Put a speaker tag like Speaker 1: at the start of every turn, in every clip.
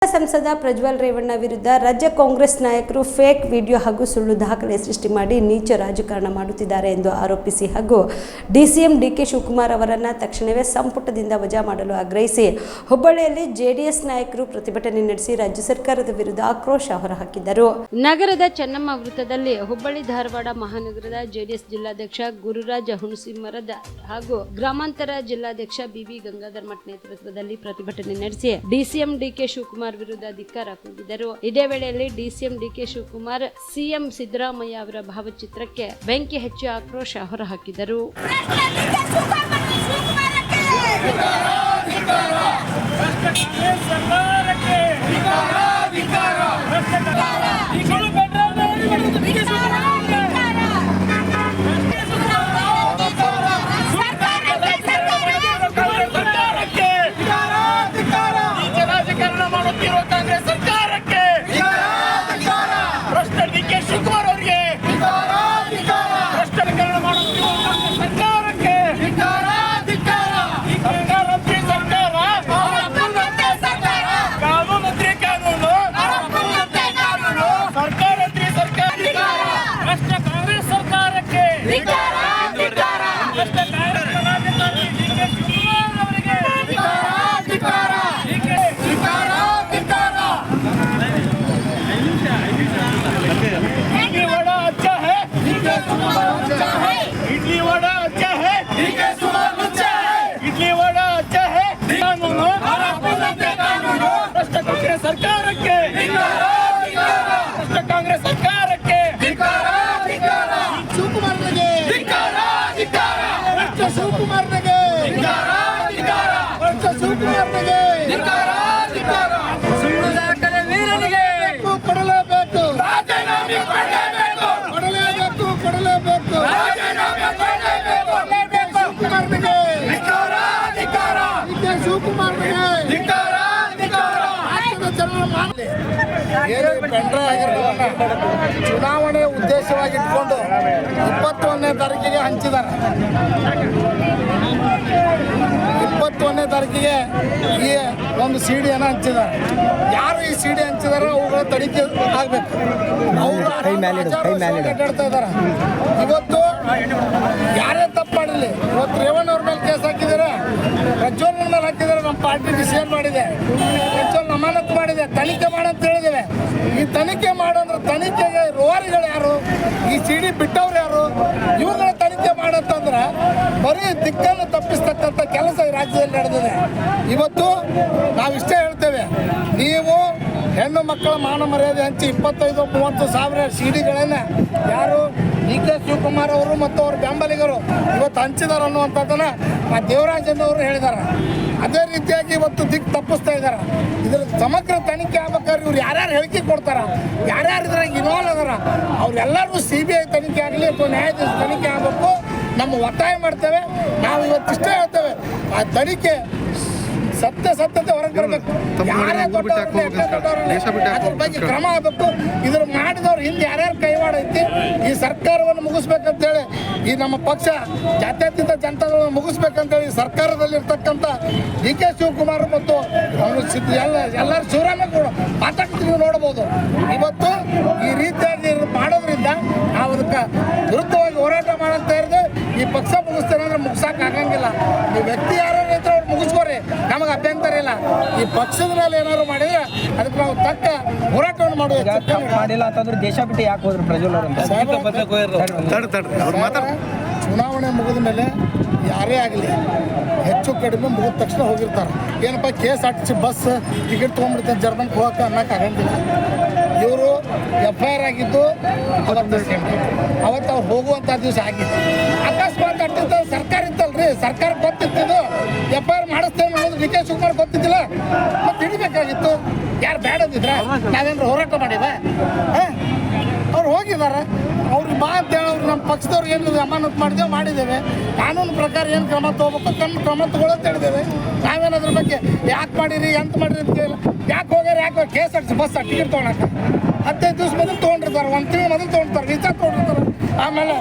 Speaker 1: ಸಂಸದ ಪ್ರಜ್ವಲ್ ರೇವಣ್ಣ ವಿರುದ್ಧ ರಾಜ್ಯ ಕಾಂಗ್ರೆಸ್ ನಾಯಕರು ಫೇಕ್ ವಿಡಿಯೋ ಹಾಗೂ ಸುಳ್ಳು ದಾಖಲೆ ಸೃಷ್ಟಿ ಮಾಡಿ ನೀಚ ರಾಜಕಾರಣ ಮಾಡುತ್ತಿದ್ದಾರೆ ಎಂದು ಆರೋಪಿಸಿ ಹಾಗೂ ಡಿಸಿಎಂ ಡಿಕೆ ಶಿವಕುಮಾರ್ ಅವರನ್ನು ತಕ್ಷಣವೇ ಸಂಪುಟದಿಂದ ವಜಾ ಮಾಡಲು ಆಗ್ರಹಿಸಿ ಹುಬ್ಬಳ್ಳಿಯಲ್ಲಿ ಜೆಡಿಎಸ್ ನಾಯಕರು ಪ್ರತಿಭಟನೆ ನಡೆಸಿ ರಾಜ್ಯ ಸರ್ಕಾರದ ವಿರುದ್ಧ ಆಕ್ರೋಶ ಹೊರಹಾಕಿದರು. ನಗರದ ಚೆನ್ನಮ್ಮ ವೃತ್ತದಲ್ಲಿ ಹುಬ್ಬಳ್ಳಿ ಧಾರವಾಡ ಮಹಾನಗರದ ಜೆಡಿಎಸ್ ಜಿಲ್ಲಾಧ್ಯಕ್ಷ ಗುರುರಾಜ್ ಹುಣಸಿಮರದ ಹಾಗೂ ಗ್ರಾಮಾಂತರ ಜಿಲ್ಲಾಧ್ಯಕ್ಷ ಬಿಬಿ ಗಂಗಾಧರ್ ಮಠ್ ನೇತೃತ್ವದಲ್ಲಿ ಪ್ರತಿಭಟನೆ ನಡೆಸಿ ಡಿಸಿಎಂ ಡಿಕೆ ಶಿವಕುಮಾರ್ ವಿರುದ್ಧ ಧಿಕ್ಕಾರ ಕೂಗಿದರು. ಇದೇ ವೇಳೆಯಲ್ಲಿ DCM DK Shivakumar CM Siddaramaiah ಅವರ ಭಾವಚಿತ್ರಕ್ಕೆ ಬೆಂಕಿ ಹಚ್ಚಿ ಆಕ್ರೋಶ ಹೊರಹಾಕಿದರು.
Speaker 2: ಸರ್ಕಾರಕ್ಕೆ ಕಾಂಗ್ರೆಸ್ ಸರ್ಕಾರಕ್ಕೆ ಶಿವಕುಮಾರ್ನಿಗೆ ಸುಳ್ಳು ದಾಖಲೆ ವೀರನಿಗೆ ಕೊಡಲೇಬೇಕು, ಕೊಡಲೇಬೇಕು ಚುನಾವಣೆ ಉದ್ದೇಶವಾಗಿಟ್ಕೊಂಡು 21ನೇ ತಾರೀಕಿಗೆ ಹಂಚಿದ್ದಾರೆ. 21ನೇ ತಾರೀಕಿಗೆ ಈ ಒಂದು ಸಿಡಿಯನ್ನು ಹಂಚಿದ್ದಾರೆ. ಯಾರು ಈ ಸಿಡಿ ಹಂಚಿದಾರೋ ಅವುಗಳ ತನಿಖೆ ಆಗಬೇಕು. ಅವರು ಅಡ್ಡಾಡ್ತಾ ಇದ್ದಾರೆ. ಇವತ್ತು ಯಾರೇ ತಪ್ಪು ಮಾಡಿರಲಿ, ಇವತ್ತು ರೇವಣ್ಣ ಅವ್ರ ಮೇಲೆ ಕೇಸ್ ಹಾಕಿದ್ದಾರೆ, ಪ್ರಜ್ವಲ್ ಮೇಲೆ ಹಾಕಿದ್ದಾರೆ. ನಮ್ಮ ಪಾರ್ಟಿ ಡಿಸಿಷನ್ ಮಾಡಿದೆ, ಪ್ರಜ್ವಲ್ ಅಮಾನತು ಮಾಡಿದೆ, ತನಿಖೆ ಮಾಡಂತ ಹೇಳಿದ್ದೇವೆ. ಈ ತನಿಖೆ ಮಾಡಂದ್ರೆ ತನಿಖೆಗೆ ರೋವಾರಿಗಳು ಯಾರು, ಈ ಸಿಡಿ ಬಿಟ್ಟವ್ರು ಯಾರು, ಇವುಗಳ ತನಿಖೆ ಮಾಡಂತಂದ್ರೆ ಬರೀ ದಿಕ್ಕನ್ನು ತಪ್ಪಿಸ್ತಕ್ಕಂಥ ಕೆಲಸ ಈ ರಾಜ್ಯದಲ್ಲಿ ನಡೆದಿದೆ. ಇವತ್ತು ನಾವಿಷ್ಟೇ ಹೇಳ್ತೇವೆ, ನೀವು ಹೆಣ್ಣು ಮಕ್ಕಳ ಮಾನ ಮರ್ಯಾದೆ ಹಂಚಿ 25-30 ಸಾವಿರ ಸಿಡಿಗಳನ್ನು ಯಾರು ಡಿಕೆ ಶಿವಕುಮಾರ್ ಅವರು ಮತ್ತು ಅವ್ರ ಬೆಂಬಲಿಗರು ಇವತ್ತು ಹಂಚಿದಾರೆ ಅನ್ನುವಂಥದ್ದನ್ನು ದೇವರಾಜನ್ ಅವರು ಹೇಳಿದ್ದಾರೆ. ಅದೇ ರೀತಿಯಾಗಿ ಇವತ್ತು ದಿಕ್ಕು ತಪ್ಪಿಸ್ತಾ ಇದ್ದಾರೆ. ಇದ್ರ ಸಮಗ್ರ ತನಿಖೆ ಆಗ್ಬೇಕಾದ್ರೆ ಇವ್ರು ಯಾರ್ಯಾರು ಹೇಳಿಕೆ ಕೊಡ್ತಾರ, ಯಾರ್ಯಾರು ಇದ್ರಾಗ ಇನ್ವಾಲ್ವ್ ಅದಾರ, ಅವ್ರೆಲ್ಲರೂ CBI ತನಿಖೆ ಆಗಲಿ ಅಥವಾ ನ್ಯಾಯಾಧೀಶ ತನಿಖೆ ಆಗಬೇಕು ನಮ್ಮ ಒತ್ತಾಯ ಮಾಡ್ತೇವೆ. ನಾವು ಇವತ್ತಿಷ್ಟೇ ಹೇಳ್ತೇವೆ, ಆ ತನಿಖೆ ಸತ್ಯತೆ ಹೊರಗೆ ಬರಬೇಕು. ಯಾರೇ ಅದ್ರ ಬಗ್ಗೆ ಕ್ರಮ ಆಗಬೇಕು. ಇದ್ರ ಮಾಡಿದವ್ರು ಹಿಂದೆ ಯಾರ್ಯಾರು ಕೈವಾಡ ಐತಿ, ಈ ಸರ್ಕಾರವನ್ನು ಮುಗಿಸ್ಬೇಕಂತೇಳಿ ಈ ನಮ್ಮ ಪಕ್ಷ ಜಾತ್ಯತೀತ ಜನತಾದಳವನ್ನು ಮುಗಿಸ್ಬೇಕಂತೇಳಿ ಸರ್ಕಾರದಲ್ಲಿರ್ತಕ್ಕಂಥ ಡಿಕೆ ಶಿವಕುಮಾರ್ ಮತ್ತು ಎಲ್ಲರೂ ಶಿವರಾಮೇಗೌಡ ಕೂಡ ಮಾತಾಡ್ತೀವಿ ನೋಡ್ಬೋದು. ಇವತ್ತು ಈ ರೀತಿಯಾಗಿ ಮಾಡೋದ್ರಿಂದ ನಾವು ಅದಕ್ಕೆ ವಿರುದ್ಧವಾಗಿ ಹೋರಾಟ ಮಾಡಂತ ಇರೋದು. ಈ ಪಕ್ಷ ಮುಗಿಸ್ತೇನೆ ಅಂದ್ರೆ ಮುಗಿಸಕ್ಕೆ ಆಗಂಗಿಲ್ಲ. ಈ ವ್ಯಕ್ತಿ ಯಾರು ಇದ್ರೆ ಅವ್ರು ಮುಗಿಸ್ಕೋರಿ, ನಮಗೆ ಅಭ್ಯಂತರ ಇಲ್ಲ. ಈ ಪಕ್ಷದ ಮೇಲೆ ಏನಾದ್ರು ಮಾಡಿದ್ರೆ ಅದಕ್ಕೆ ನಾವು ತಕ್ಕ ಹೋರಾಟವನ್ನು
Speaker 3: ಮಾಡಿಲ್ಲ ಅಂತಂದ್ರೆ ದೇಶ ಬಿಟ್ಟು ಯಾಕೆ ಹೋದ್ರು ಪ್ರಜ್ವಲ್ ಅವರು?
Speaker 2: ಚುನಾವಣೆ ಮುಗಿದ ಮೇಲೆ ಯಾರೇ ಆಗಲಿ ಹೆಚ್ಚು ಕಡಿಮೆ ಮುಗಿದ ತಕ್ಷಣ ಹೋಗಿರ್ತಾರೆ. ಏನಪ್ಪ ಕೇಸ್ ಹಚ್ಚಿ ಬಸ್ ಟಿಕೆಟ್ ತೊಗೊಂಡ್ಬಿಡ್ತಾರೆ ಜರ್ಮನ್ಗೆ ಹೋಗಕ್ಕೆ ಅನ್ನೋಕೆ ಆಗಂಗಿಲ್ಲ. ಇವರು FIR ಆಗಿದ್ದು ಅವತ್ತು ಅವ್ರು ಹೋಗುವಂಥ ದಿವಸ ಆಗಿತ್ತು. ಅಕಸ್ಮಾತ್ ಅಟ್ಟಿದ್ದ ಸರ್ಕಾರ ಇತ್ತಲ್ರಿ, ಸರ್ಕಾರ ಗೊತ್ತಿತ್ತು FIR ಮಾಡಿಸ್ತೇವೆ ಅನ್ನೋದು ಡಿಕೆ ಶಿವಕುಮಾರ್ ಗೊತ್ತಿದ್ದಿಲ್ಲ, ಮತ್ತೆ ಹಿಡಿಬೇಕಾಗಿತ್ತು. ಯಾರು ಬೇಡದಿದ್ರ ನಾವೇನಾರು ಹೋರಾಟ ಮಾಡಿವ? ಅವ್ರು ಹೋಗಿದ್ದಾರೆ. ಅವ್ರಿಗೆ ಬಾ ಅಂತ ಹೇಳೋರು ನಮ್ಮ ಪಕ್ಷದವ್ರು ಏನು ಅಮಾನತು ಮಾಡಿದ್ದೇವೆ. ಕಾನೂನು ಪ್ರಕಾರ ಏನು ಕ್ರಮ ತೊಗೋಬೇಕು ಕ್ರಮ ತಗೊಳ್ಳೋದು ಹೇಳಿದ್ದೇವೆ. ನಾವೇನದ್ರ ಬಗ್ಗೆ ಯಾಕೆ ಮಾಡಿರಿ ಎಂತ ಮಾಡಿರಿ ಅಂತ ಕೇಳಿಲ್ಲ. ಯಾಕೆ ಹೋಗ್ಯಾರ, ಯಾಕೆ ಕೇಸ್ ಹಾಕ್ಸಿ ಬಸ್ ಟಿಕೆಟ್ ತೊಗೊಳಕ್ಕೆ 15 ದಿವಸ ಮೊದಲು ತೊಗೊಂಡಿರ್ತಾರೆ, 1 ತಿಂಗಳು ಮೊದಲು ತೊಗೊಂಡಿರ್ತಾರೆ, ವೀಸಾ ತೊಗೊಂಡಿರ್ತಾರೆ, ಆಮೇಲೆ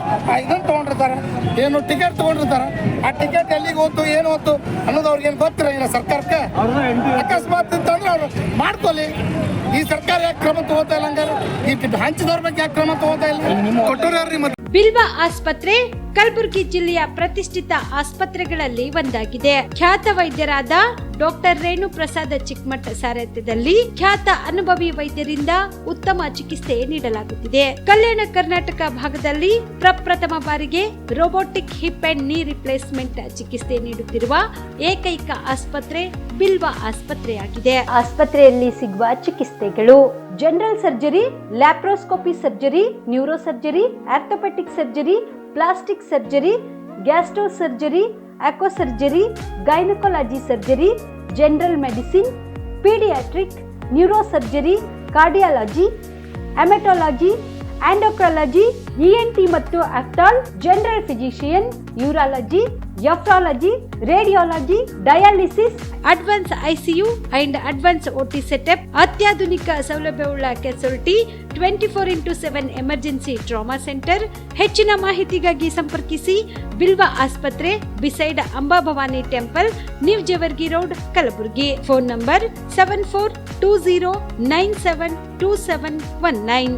Speaker 2: ಇದನ್ನು ತೊಗೊಂಡಿರ್ತಾರೆ, ಏನು ಟಿಕೆಟ್ ತೊಗೊಂಡಿರ್ತಾರೆ. ಆ ಟಿಕೆಟ್ ಎಲ್ಲಿಗೆ ಹೋಯ್ತು ಏನು ಹೋಯ್ತು ಅನ್ನೋದು ಅವ್ರಿಗೇನು ಗೊತ್ತಿರಂಗಿಲ್ಲ ಸರ್ಕಾರಕ್ಕೆ. ಅಕಸ್ಮಾತ್ ಅಂತಂದ್ರೆ ಅವ್ರು ಮಾಡ್ಕೊಳ್ಳಿ. ಈ ಸರ್ಕಾರ ಯಾಕೆ ಕ್ರಮ ತಗೋತಾ ಇಲ್ಲ ಹಂಗಾರೆ? ಈ ಹಂಚಿದವ್ರ ಬಗ್ಗೆ ಯಾಕೆ ಕ್ರಮ ತಗೋತಾ ಇಲ್ಲ? ಕೊಟ್ಟೂರ್ರಿ ಮತ್ತೆ
Speaker 4: ಬಿಲ್ವ ಆಸ್ಪತ್ರೆ ಕಲಬುರಗಿ ಜಿಲ್ಲೆಯ ಪ್ರತಿಷ್ಠಿತ ಆಸ್ಪತ್ರೆಗಳಲ್ಲಿ ಒಂದಾಗಿದೆ. ಖ್ಯಾತ ವೈದ್ಯರಾದ ಡಾಕ್ಟರ್ ರೇಣು ಪ್ರಸಾದ್ ಚಿಕ್ಕಮಠ ಸಾರಥ್ಯದಲ್ಲಿ ಖ್ಯಾತ ಅನುಭವಿ ವೈದ್ಯರಿಂದ ಉತ್ತಮ ಚಿಕಿತ್ಸೆ ನೀಡಲಾಗುತ್ತಿದೆ. ಕಲ್ಯಾಣ ಕರ್ನಾಟಕ ಭಾಗದಲ್ಲಿ ಪ್ರಪ್ರಥಮ ಬಾರಿಗೆ robotic hip and knee replacement ಚಿಕಿತ್ಸೆ ನೀಡುತ್ತಿರುವ ಏಕೈಕ ಆಸ್ಪತ್ರೆ ಬಿಲ್ವ ಆಸ್ಪತ್ರೆಯಾಗಿದೆ. ಆಸ್ಪತ್ರೆಯಲ್ಲಿ ಸಿಗುವ ಚಿಕಿತ್ಸೆಗಳು: general surgery, laparoscopy surgery, neuro surgery, orthopaedic surgery, plastic surgery, gastro surgery, aqua surgery, gynaecology surgery, general medicine, paediatric, neuro surgery, cardiology, haematology, endocrinology, ENT ಮತ್ತು ophthal, general physician, urology, nephrology, radiology, dialysis, advance ICU and advance OT setup, ಅತ್ಯಾಧುನಿಕ ಸೌಲಭ್ಯವುಳ್ಳ casualty, 24x7 emergency trauma centre. ಹೆಚ್ಚಿನ ಮಾಹಿತಿಗಾಗಿ ಸಂಪರ್ಕಿಸಿ ಬಿಲ್ವ ಆಸ್ಪತ್ರೆ, beside Amba Bhavani temple, new Jewargi road, Kalaburagi. Phone number 7420972719.